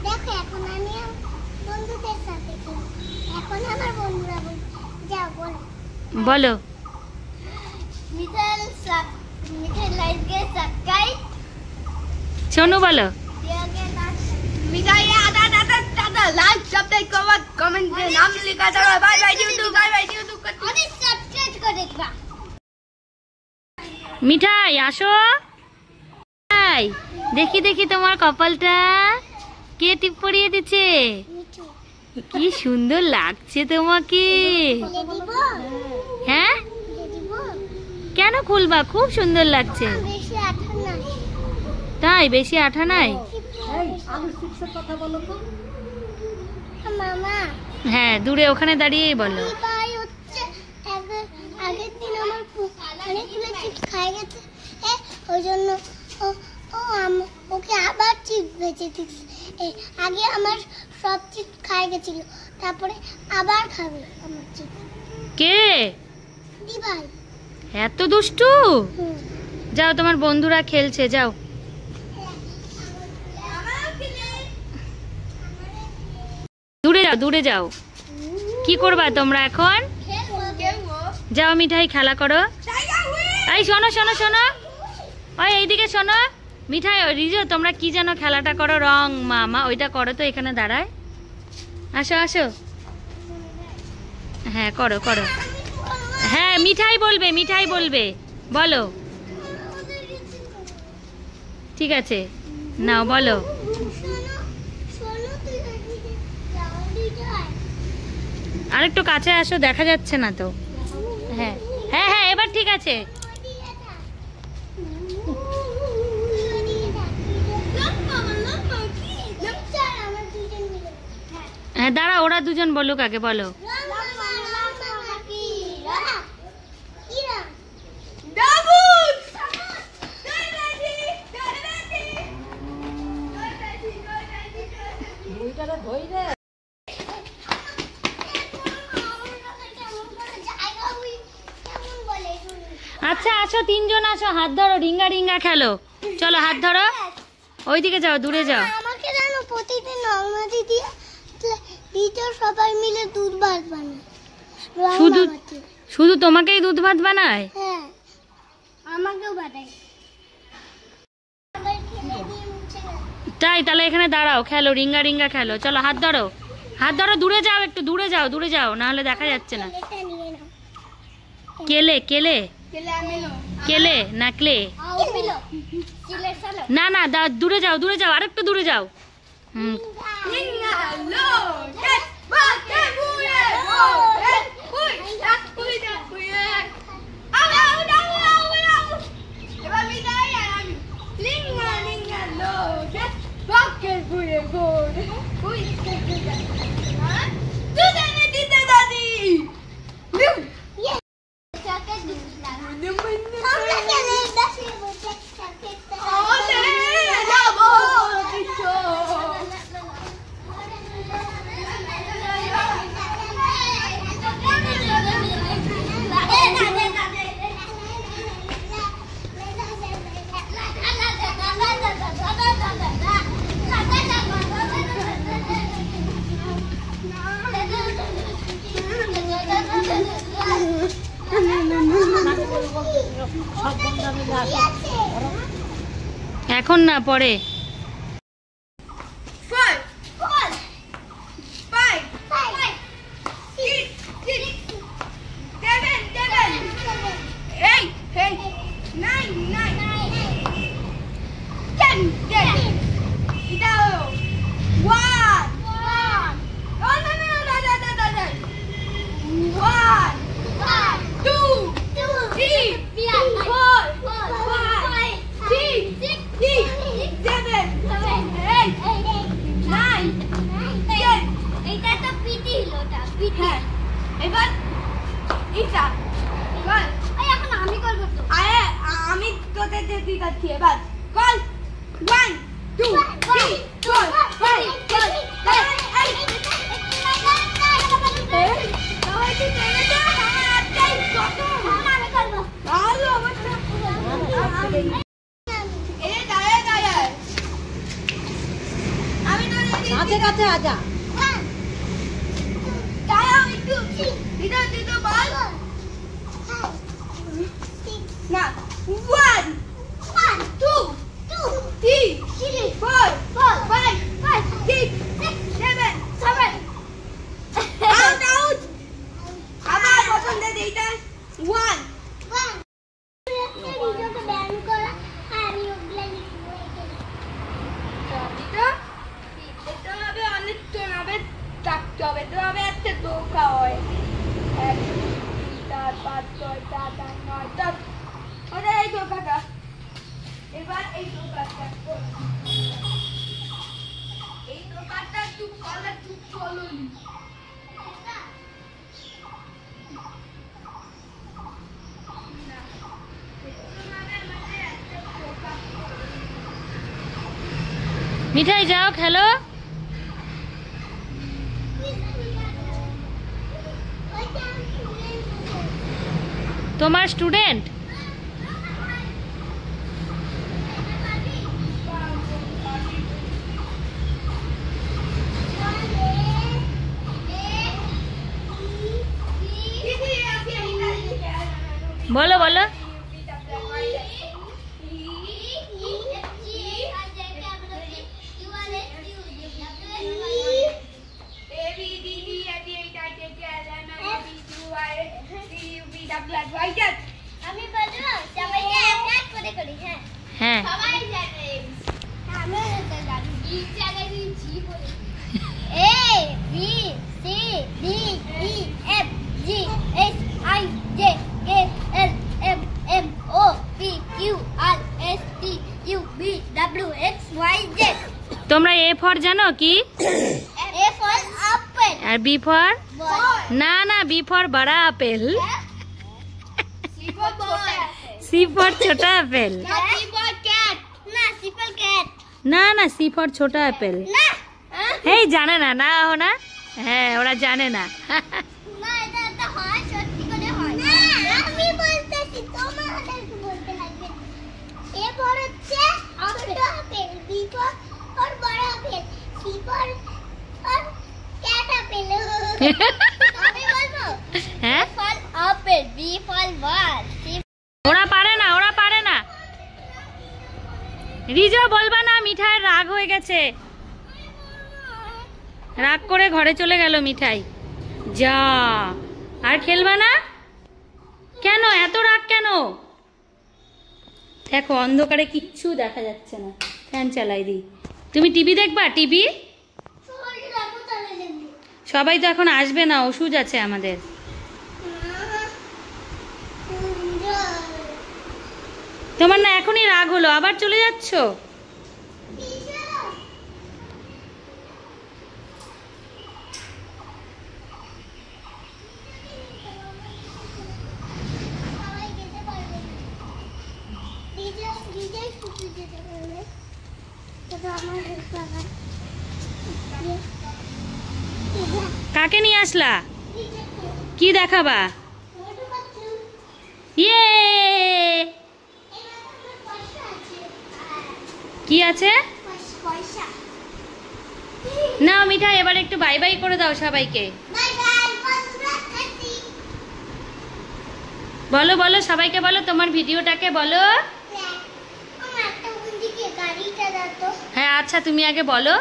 দেখো এখন আমি বন্ধুদের সাথে এখন আমার বন্ধুরা যাও বলো মিঠাই লাইক গে সাবস্ক্রাইব সোনু বলো মিঠাই দাদা লাইক সাবস্ক্রাইব কমেন্ট নাম লিখা দাও বাই বাই ইউটিউব অনেক সাবস্ক্রাইব করে দিবা। মিঠাই আসো, দেখি দেখি তোমার কপালটা কে টিপ পরিয়ে দিচ্ছে, কি সুন্দর লাগছে তোমাকে। হ্যাঁ কেন খুলবা, খুব সুন্দর লাগছে। তাই বেশি আঠা নাই? হ্যাঁ দূরে ওখানে দাঁড়িয়েই বলো। আগের দিন আমার অনেকগুলো চিপস খাই গেছে, ওই জন্য ওকে আবার চিপস বেঁচে দিচ্ছে। আগে আমার সব চিপস খাই গেছিল, তারপরে আবার খাবে আমার চিপস। কে? দি ভাই। এত দুষ্টু? যাও তোমার বন্ধুরা খেলছে, যাও। দূরে যাও, দূরে যাও। কি করবা তোমরা এখন? যাও মিঠাই খেলা করো। এই শোনো শোনো শোনো, ওই এইদিকে শোনো। মিঠাই রিজো তোমরা কি যেন খেলাটা করো, রং মামা ওইটা করো তো, এখানে দাঁড়ায়। আসো আসো, হ্যাঁ করো করো। হ্যাঁ মিঠাই বলবে, মিঠাই বলবে, বলো। ঠিক আছে নাও বলো। আরেকটু কাছে আসো, দেখা যাচ্ছে না তো। হ্যাঁ হ্যাঁ হ্যাঁ এবার ঠিক আছে। হ্যাঁ দাঁড়া, ওরা দুজন বলুক আগে, বলো। আচ্ছা আসো, তিনজন আসো, হাত ধরো, রিঙ্গা রিঙ্গা খেলো। চলো হাত ধরো, ওইদিকে যাও, দূরে যাও। আমাকে জানো প্রতিদিন নর্মা দিদি সবাই মিলে দুধ ভাত বানায়। শুধু শুধু তোমাকেই দুধ ভাত বানায়? হ্যাঁ আমাকেও বানায়। তাই? তাহলে এখানে দাঁড়াও, খেলো, রিঙ্গা রিঙ্গা খেলো। চলো হাত ধরো, হাত ধরো, দূরে যাও, একটু দূরে যাও, দূরে যাও, না হলে দেখা যাচ্ছে না। কেলে কেলে কেলে না ক্লে? না না দূরে যাও, দূরে যাও, আরেকটু দূরে যাও। এখন না, পরে। কাছে কাছে আজা দাঁড়াও একটু দিদা বল না 1 2 3 4 5 6 7 out আমার পছন্দের এইটা 1 ভিডিওকে ব্যান করা আর ওগুলা লিখবো এটা এটা হবে অনেক জন হবে থাকতে হবে তো হবে একটা দোকা হয় 1 2 3 4 5 6 7 8 9 10 ওটা এই দোকাটা এবার এই দোকাটা এই দোকাটা চুপ করলে চুপ চলুন মিঠাই যাও খেলো। তোমার স্টুডেন্ট বলো বলো আমি বলবো সবাইকে এক এক করে করি হ্যাঁ হ্যাঁ সবাই জানে আমি তো জানি এই জায়গায় জি বলে A B C D E F G H I J K L M N O P Q R S T U V W X Y Z তোমরা এ ফর জানো কি A for apple আর B for ball না না B for বড় apple C for ball C for ছোট apple C for cat না C for cat না না সি ফর ছোট আপেল না এই জানে না না ও না হ্যাঁ ওরা জানে না না এটা তো হয় সত্যি করে হয় না আমি বলতেছি তোমাদেরকে বলতে লাগবে এ বড় হচ্ছে ছোট আপেল বি ফর और बड़ा আপেল সি ফর और ক্যাট আপেল আমি বলবো হ্যাঁ ফল আপেল বি ফল বল সি ওরা পারে না রিজা বলবা না মিঠাই রাগ হয়ে গেছে রাগ করে ঘরে চলে গেল মিঠাই যা আর খেলবা না কেন এত রাগ কেন দেখো অন্ধকারে কিচ্ছু দেখা যাচ্ছে না ফ্যান চালাই দিই তুমি টিভি দেখবা টিভি সবাই তো এখন আসবে না ওষুধ আছে আমাদের তোমার না এখনই রাগ হলো আবার চলে যাচ্ছ কাকে নিয়ে আসলা কি দেখাবা ইয়ে কি আছে না মিঠাই এবার একটু বাই বাই করে দাও সবাইকে বলো বলো সবাইকে বলো তোমার ভিডিওটাকে বলো হ্যাঁ আচ্ছা তুমি আগে বলো